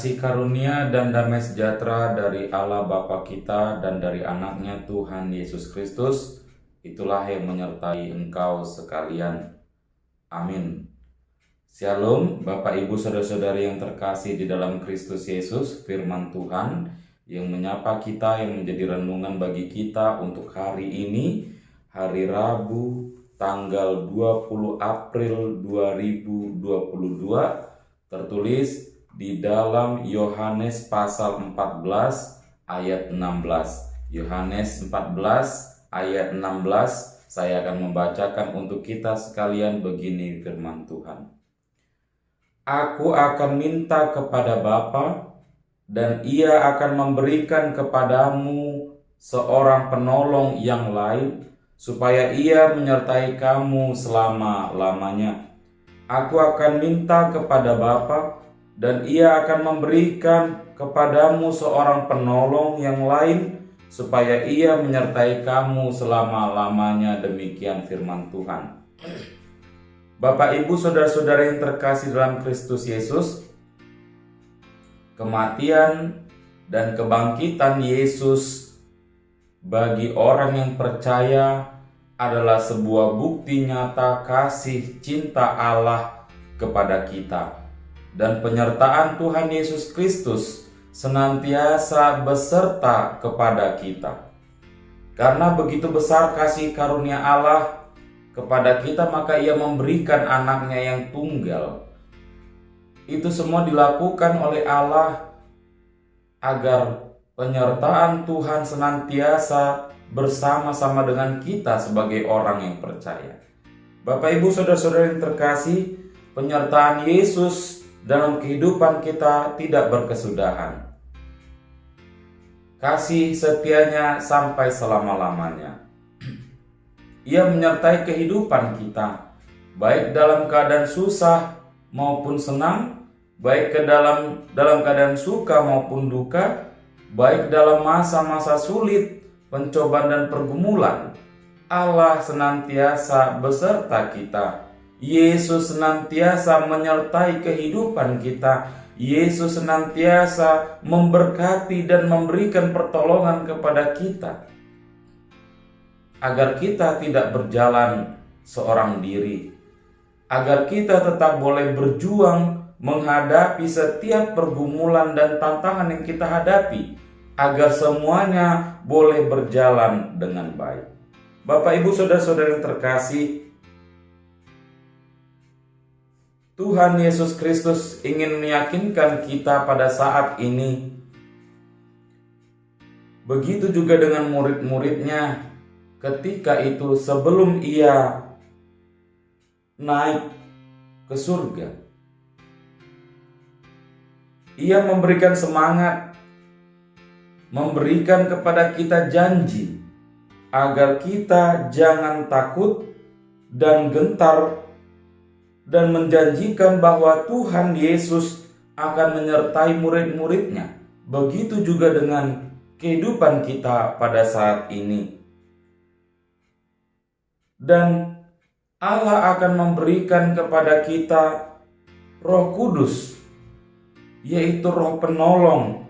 Kasih karunia dan damai sejahtera dari Allah Bapa kita dan dari anaknya Tuhan Yesus Kristus, itulah yang menyertai engkau sekalian. Amin. Shalom Bapak Ibu Saudara-saudari yang terkasih di dalam Kristus Yesus. Firman Tuhan yang menyapa kita, yang menjadi renungan bagi kita untuk hari ini, hari Rabu tanggal 20 April 2022, tertulis di dalam Yohanes pasal 14 ayat 16. Yohanes 14 ayat 16, saya akan membacakan untuk kita sekalian. Begini firman Tuhan. Aku akan minta kepada Bapa, dan Ia akan memberikan kepadamu seorang penolong yang lain, supaya Ia menyertai kamu selama-lamanya. Aku akan minta kepada Bapa, dan Ia akan memberikan kepadamu seorang penolong yang lain, supaya Ia menyertai kamu selama-lamanya. Demikian firman Tuhan. Bapak, Ibu, Saudara-saudara yang terkasih dalam Kristus Yesus, kematian dan kebangkitan Yesus bagi orang yang percaya adalah sebuah bukti nyata kasih cinta Allah kepada kita. Dan penyertaan Tuhan Yesus Kristus senantiasa beserta kepada kita. Karena begitu besar kasih karunia Allah kepada kita, maka Ia memberikan anaknya yang tunggal. Itu semua dilakukan oleh Allah agar penyertaan Tuhan senantiasa bersama-sama dengan kita sebagai orang yang percaya. Bapak, Ibu, Saudara-saudara yang terkasih, penyertaan Yesus dalam kehidupan kita tidak berkesudahan. Kasih setianya sampai selama-lamanya. Ia menyertai kehidupan kita, baik dalam keadaan susah maupun senang, baik dalam keadaan suka maupun duka, baik dalam masa-masa sulit, pencobaan dan pergumulan. Allah senantiasa beserta kita. Yesus senantiasa menyertai kehidupan kita. Yesus senantiasa memberkati dan memberikan pertolongan kepada kita, agar kita tidak berjalan seorang diri, agar kita tetap boleh berjuang menghadapi setiap pergumulan dan tantangan yang kita hadapi, agar semuanya boleh berjalan dengan baik. Bapak, Ibu, Saudara-saudara yang terkasih, Tuhan Yesus Kristus ingin meyakinkan kita pada saat ini. Begitu juga dengan murid-muridnya ketika itu sebelum Ia naik ke surga. Ia memberikan semangat, memberikan kepada kita janji agar kita jangan takut dan gentar, dan menjanjikan bahwa Tuhan Yesus akan menyertai murid-muridnya. Begitu juga dengan kehidupan kita pada saat ini. Dan Allah akan memberikan kepada kita Roh Kudus, yaitu Roh Penolong,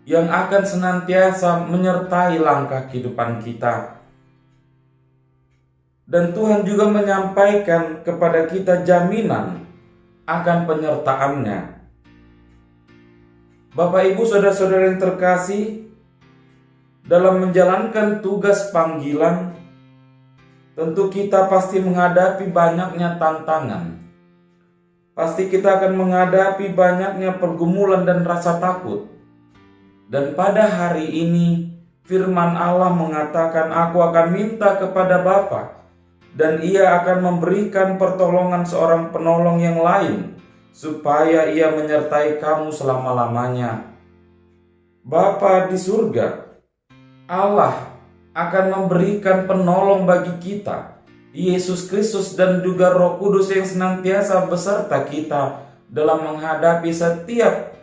yang akan senantiasa menyertai langkah kehidupan kita. Dan Tuhan juga menyampaikan kepada kita jaminan akan penyertaan-Nya. Bapak, Ibu, Saudara-saudara yang terkasih, dalam menjalankan tugas panggilan, tentu kita pasti menghadapi banyaknya tantangan. Pasti kita akan menghadapi banyaknya pergumulan dan rasa takut. Dan pada hari ini, firman Allah mengatakan, aku akan minta kepada Bapa, dan Ia akan memberikan pertolongan seorang penolong yang lain, supaya Ia menyertai kamu selama-lamanya. Bapa di surga, Allah akan memberikan penolong bagi kita, Yesus Kristus dan juga Roh Kudus yang senantiasa beserta kita dalam menghadapi setiap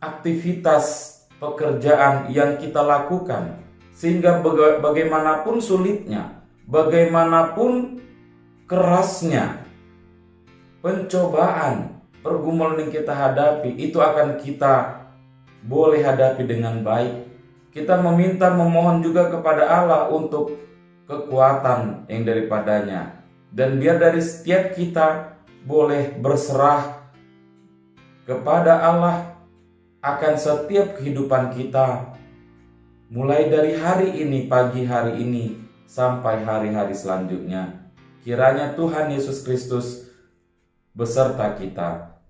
aktivitas pekerjaan yang kita lakukan. Sehingga bagaimanapun sulitnya, bagaimanapun kerasnya pencobaan, pergumulan yang kita hadapi itu akan kita boleh hadapi dengan baik. Kita memohon juga kepada Allah untuk kekuatan yang daripadanya. Dan biar dari setiap kita boleh berserah kepada Allah akan setiap kehidupan kita, mulai dari hari ini, pagi hari ini, sampai hari-hari selanjutnya. Kiranya Tuhan Yesus Kristus beserta kita.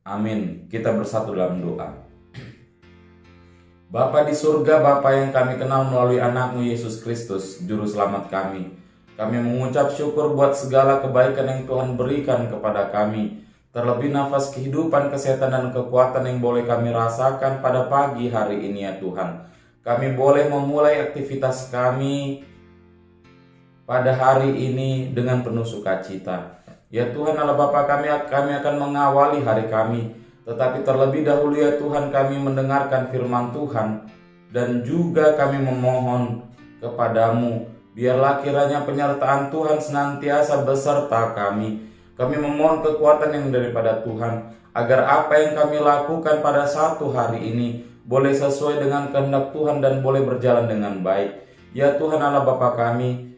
Amin. Kita bersatu dalam doa. Bapa di surga, Bapa yang kami kenal melalui anakmu Yesus Kristus, Juru Selamat kami. Kami mengucap syukur buat segala kebaikan yang Tuhan berikan kepada kami. Terlebih nafas kehidupan, kesehatan, dan kekuatan yang boleh kami rasakan pada pagi hari ini ya Tuhan. Kami boleh memulai aktivitas kami pada hari ini dengan penuh sukacita. Ya Tuhan Allah Bapa, kami akan mengawali hari kami. Tetapi terlebih dahulu ya Tuhan, kami mendengarkan firman Tuhan. Dan juga kami memohon kepadamu, biarlah kiranya penyertaan Tuhan senantiasa beserta kami. Kami memohon kekuatan yang daripada Tuhan, agar apa yang kami lakukan pada satu hari ini boleh sesuai dengan kehendak Tuhan dan boleh berjalan dengan baik. Ya Tuhan Allah Bapa kami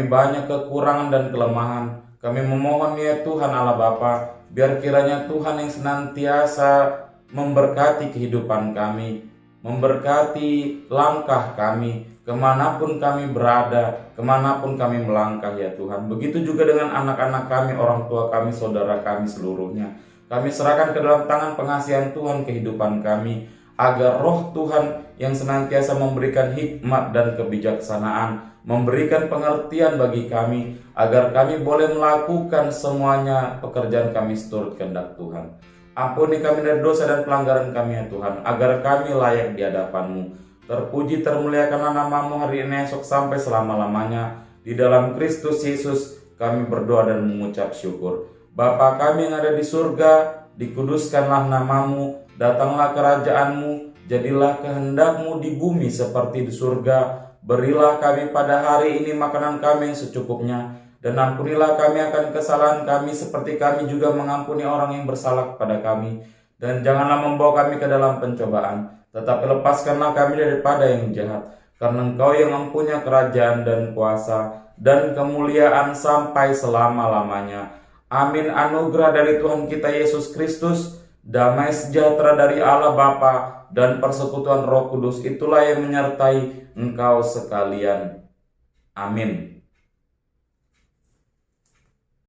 banyak kekurangan dan kelemahan. Kami memohon ya Tuhan Allah Bapa, biar kiranya Tuhan yang senantiasa memberkati kehidupan kami, memberkati langkah kami, kemanapun kami berada, kemanapun kami melangkah ya Tuhan. Begitu juga dengan anak-anak kami, orang tua kami, saudara kami seluruhnya. Kami serahkan ke dalam tangan pengasihan Tuhan kehidupan kami, agar roh Tuhan yang senantiasa memberikan hikmat dan kebijaksanaan, memberikan pengertian bagi kami, agar kami boleh melakukan semuanya pekerjaan kami seturut kehendak Tuhan. Ampuni kami dari dosa dan pelanggaran kami ya Tuhan, agar kami layak di hadapan-Mu. Terpuji termuliakanlah nama-Mu hari ini, esok sampai selama-lamanya. Di dalam Kristus Yesus kami berdoa dan mengucap syukur. Bapa kami yang ada di surga, dikuduskanlah nama-Mu, datanglah kerajaan-Mu, jadilah kehendak-Mu di bumi seperti di surga. Berilah kami pada hari ini makanan kami yang secukupnya, dan ampunilah kami akan kesalahan kami seperti kami juga mengampuni orang yang bersalah kepada kami. Dan janganlah membawa kami ke dalam pencobaan, tetapi lepaskanlah kami daripada yang jahat. Karena Engkau yang mempunyai kerajaan dan kuasa dan kemuliaan sampai selama-lamanya. Amin. Anugerah dari Tuhan kita Yesus Kristus, damai sejahtera dari Allah Bapa, dan persekutuan Roh Kudus itulah yang menyertai engkau sekalian. Amin.